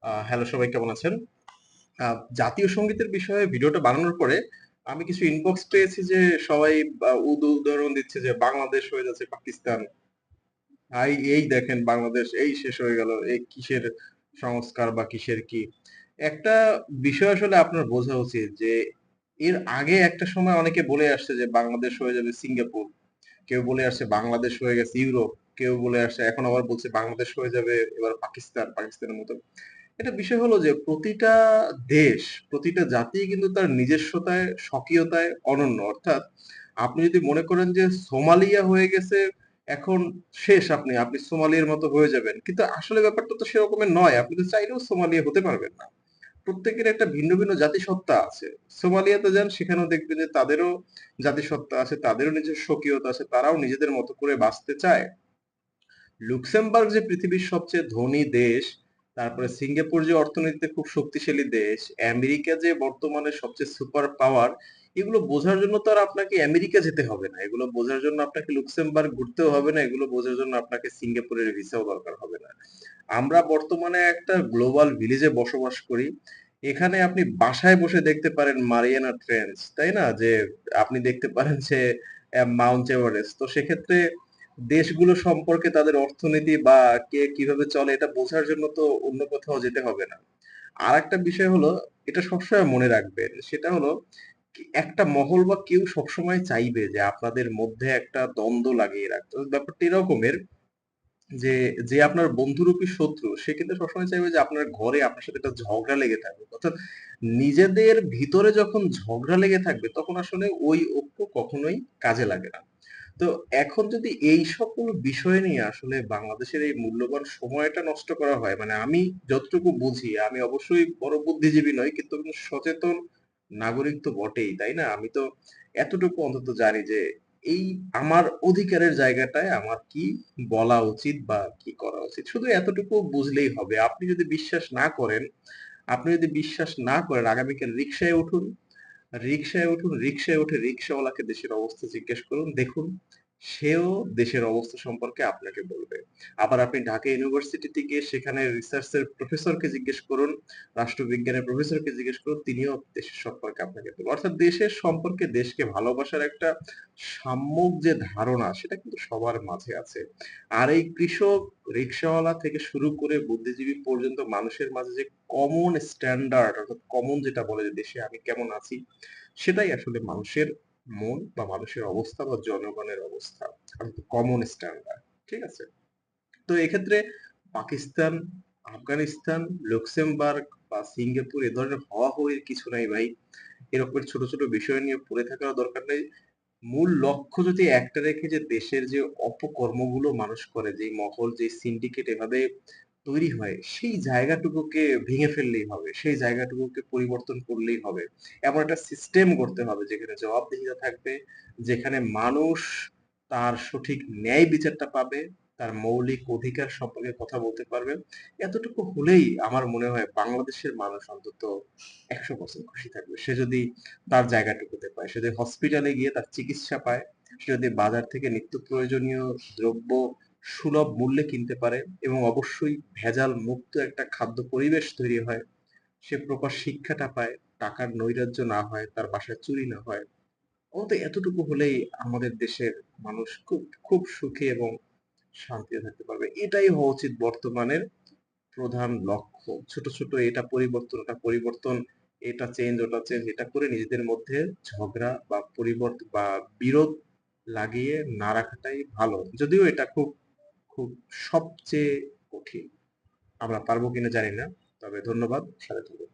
Hello, সবাই কেমন আছেন? জাতীয় সঙ্গীতের বিষয়ে ভিডিওটা বানানোর পরে আমি কিছু ইনবক্স পেয়েছি যে সবাই উদাহরণ দিচ্ছে যে বাংলাদেশ হয়ে যাচ্ছে পাকিস্তান। এই দেখেন বাংলাদেশ এই শেষ হয়ে গেল। এই কিসের সংস্কার বা কিসের কি? একটা বিষয় আসলে আপনার বোঝা উচিত যে এর আগে একটা সময় অনেকে বলে আসছে যে বাংলাদেশ হয়ে যাবে সিঙ্গাপুর। কেউ বলে আসছে বাংলাদেশ হয়ে গেছে ইউরোপ। কেউ বলে আসছে এখন আবার বলছে বাংলাদেশ হয়ে যাবে এবার পাকিস্তানের মতো। এটা বিষয় হলো যে প্রতিটা দেশ, প্রতিটা জাতি কিন্তু তার নিজস্বতায়, স্বকীয়তায় অনন্য। অর্থাৎ আপনি যদি মনে করেন যে সোমালিয়া হয়ে গেছে, এখন শেষ আপনি সোমালিয়ার মতো হয়ে যাবেন। কিন্তু আসলে ব্যাপারটা তো সেরকমের নয়। আপনি তো চাইলেও সোমালিয়া হতে পারবেন না। প্রত্যেকের একটা ভিন্ন ভিন্ন জাতিসত্তা আছে। সোমালিয়াতে যান সেখানেও দেখবেন যে তাদেরও জাতিসত্তা আছে, তাদেরও নিজস্ব স্বকীয়তা আছে, তারাও নিজেদের মতো করে বাঁচতে চায়। লুক্সেমবার্গ যে পৃথিবীর সবচেয়ে ধনী দেশ, তারপরে সিঙ্গাপুর যে অর্থনীতিতে খুব শক্তিশালী দেশ, আমেরিকা যে বর্তমানে সবচেয়ে সুপার পাওয়ার, এগুলো বোঝার জন্য তো আর আপনাকে আমেরিকা যেতে হবে না, এগুলো বোঝার জন্য আপনাকে লুক্সেমবার্গ ঘুরতেও হবে না, এগুলো বোঝার জন্য আপনাকে সিঙ্গাপুরের ভিসাও দরকার হবে না। আমরা বর্তমানে একটা গ্লোবাল ভিলেজে বসবাস করি। এখানে আপনি বাসায় বসে দেখতে পারেন মারিয়ানা ট্রেঞ্চ, তাই না? যে আপনি দেখতে পারেন যে মাউন্ট এভারেস্ট। তো সেক্ষেত্রে দেশগুলো সম্পর্কে তাদের অর্থনীতি বা কে কিভাবে চলে এটা বোঝার জন্য তো অন্য কোথাও যেতে হবে না। আরেকটা বিষয় হলো, এটা সবসময় মনে রাখবেন, সেটা হলো একটা মহল বা কেউ সবসময় চাইবে যে আপনাদের মধ্যে একটা দ্বন্দ্ব লাগিয়ে রাখতে। ব্যাপারটা এরকমের যে যে আপনার বন্ধুরূপী শত্রু সে কিন্তু সবসময় চাইবে যে আপনার ঘরে আপনার সাথে একটা ঝগড়া লেগে থাকবে। অর্থাৎ নিজেদের ভিতরে যখন ঝগড়া লেগে থাকবে তখন আসলে ওই ঐক্য কখনোই কাজে লাগে না। তো এখন যদি এই সকল বিষয় নিয়ে আসলে বাংলাদেশের এই মূল্যবান সময়টা নষ্ট করা হয়, মানে আমি যতটুকু বুঝি, আমি অবশ্যই বড় বুদ্ধিজীবী নই, কিন্তু সচেতন নাগরিক তো বটেই, তাই না? আমি তো এতটুকু অন্তত জানি যে এই আমার অধিকারের জায়গাটায় আমার কি বলা উচিত বা কি করা উচিত, শুধু এতটুকু বুঝলেই হবে। আপনি যদি বিশ্বাস না করেন আগামীকাল রিকশায় উঠে রিকশাওয়ালাকে দেশের অবস্থা জিজ্ঞেস করুন, দেখুন সেও দেশের অবস্থা সম্পর্কে আপনাকে বলবে। আবার আপনি ঢাকা ইউনিভার্সিটিতে গিয়ে সেখানে রিসার্চের প্রফেসরকে জিজ্ঞেস করুন, রাষ্ট্রবিজ্ঞানের প্রফেসরকে জিজ্ঞেস করুন, তিনিও দেশের সম্পর্কে আপনাকে বলবেন। অর্থাৎ দেশের সম্পর্কে দেশকে ভালোবাসার একটা সাম্যক যে ধারণা সেটা কিন্তু সবার মাঝে আছে। আর এই কৃষক, রিকশাওয়ালা থেকে শুরু করে বুদ্ধিজীবী পর্যন্ত মানুষের মাঝে যে কমন স্ট্যান্ডার্ড, অর্থাৎ কমন যেটা বলে যে দেশে আমি কেমন আছি, সেটাই আসলে মানুষের মন বা মানুষের অবস্থা বা জনগণের অবস্থা, অর্থাৎ কমন স্ট্যান্ডার্ড। ঠিক আছে? তো এক্ষেত্রে পাকিস্তান, আফগানিস্তান, লুক্সেমবার্গ বা সিঙ্গাপুর এ ধরনের হওয়াহবির কিছু নাই ভাই। এরকমের ছোট ছোট বিষয় নিয়ে পড়ে থাকার দরকার নেই। মূল লক্ষ্য যদি একটা রেখে যে দেশের যে অপকর্মগুলো মানুষ করে, যে মহল, যে সিন্ডিকেট এভাবে তৈরি হয়, সেই জায়গাটুকুকে ভেঙে ফেললেই হবে, সেই জায়গাটুকুকে পরিবর্তন করলেই হবে। এমন একটা সিস্টেম করতে হবে যেখানে জবাবদিহিতা থাকবে, যেখানে মানুষ তার সঠিক ন্যায় বিচারটা পাবে, তার মৌলিক অধিকার সম্পর্কে কথা বলতে পারবে। এতটুকু হলেই আমার মনে হয় বাংলাদেশের মানুষ অন্তত 100% খুশি থাকবে। সে যদি তার জায়গাটুকুতে পায়, সে যদি হসপিটালে গিয়ে তার চিকিৎসা পায়, সে যদি বাজার থেকে নিত্য প্রয়োজনীয় দ্রব্য সুলভ মূল্যে কিনতে পারে, এবং অবশ্যই ভেজাল মুক্ত একটা খাদ্য পরিবেশ তৈরি হয়, সে প্রপার শিক্ষাটা পায়, টাকার নৈরাজ্য না হয়, তার বাসায় চুরি না হয়, অন্তত এতটুকু হলেই আমাদের দেশের মানুষ খুব খুব সুখী এবং শান্তিতে থাকতে পারবে। এটাই হওয়া উচিত বর্তমানের প্রধান লক্ষ্য। ছোট ছোট এটা পরিবর্তন, ওটা পরিবর্তন, এটা চেঞ্জ, ওটা চেঞ্জ, এটা করে নিজেদের মধ্যে ঝগড়া বা পরিবর্তন বা বিরোধ লাগিয়ে না রাখাটাই ভালো। যদিও এটা খুব খুব সবচেয়ে কঠিন। আমরা পারবো কিনা জানি না। তবে ধন্যবাদ। সাথে থাকুন।